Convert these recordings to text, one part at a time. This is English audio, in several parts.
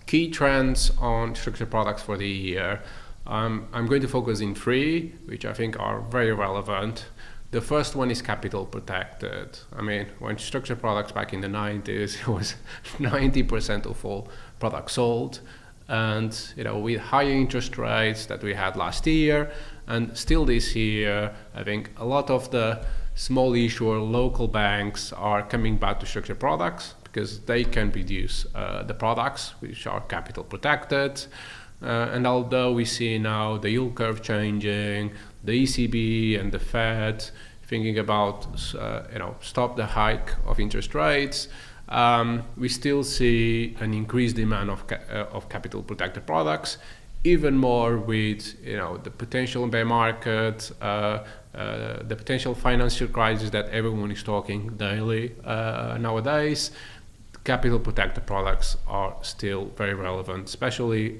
key trends on structured products for the year. I'm going to focus in three, which I think are very relevant. The first one is capital protected. I mean, when structured products back in the 90s, it was 90% of all products sold. And with higher interest rates that we had last year and still this year, I think a lot of the small issuer local banks are coming back to structured products because they can reduce the products which are capital protected. And although we see now the yield curve changing, the ECB and the Fed thinking about stop the hike of interest rates, we still see an increased demand of capital protected products, even more with the potential bear market, the potential financial crisis that everyone is talking daily nowadays. Capital protected products are still very relevant, especially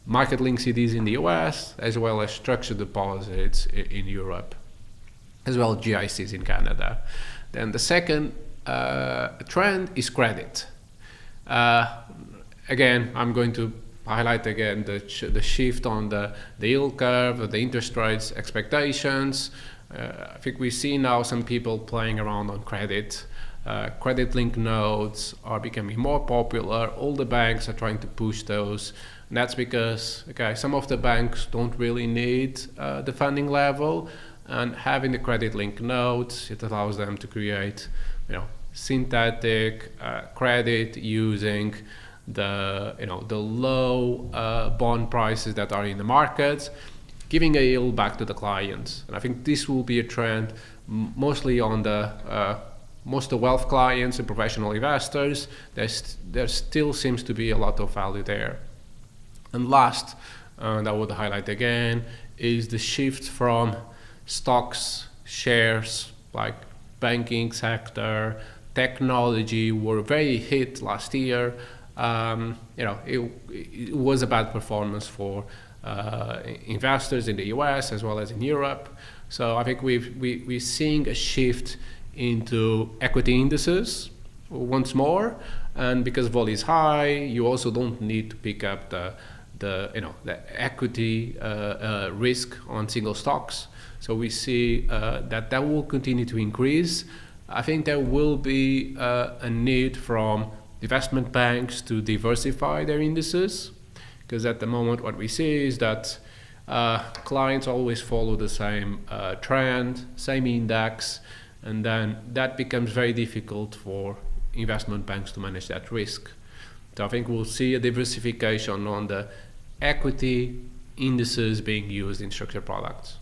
market-linked CDs in the US, as well as structured deposits in Europe, as well as GICs in Canada. Then the second trend is credit. Again, I'm going to highlight again the shift on the yield curve, the interest rates expectations. I think we see now some people playing around on credit. Credit-linked notes are becoming more popular. All the banks are trying to push those. And that's because some of the banks don't really need the funding level, and having the credit-linked notes, it allows them to create synthetic credit using the low bond prices that are in the market, giving a yield back to the clients. And I think this will be a trend mostly on the most of the wealth clients and professional investors. There still seems to be a lot of value there. And last, and I would highlight again, is the shift from stocks, shares, like banking sector, technology were very hit last year. It was a bad performance for investors in the US as well as in Europe. So I think we're seeing a shift into equity indices once more, and because vol is high, you also don't need to pick up the equity risk on single stocks. So we see that will continue to increase. I think there will be a need from investment banks to diversify their indices, because at the moment what we see is that clients always follow the same trend, same index, and then that becomes very difficult for investment banks to manage that risk. So I think we'll see a diversification on the equity indices being used in structured products.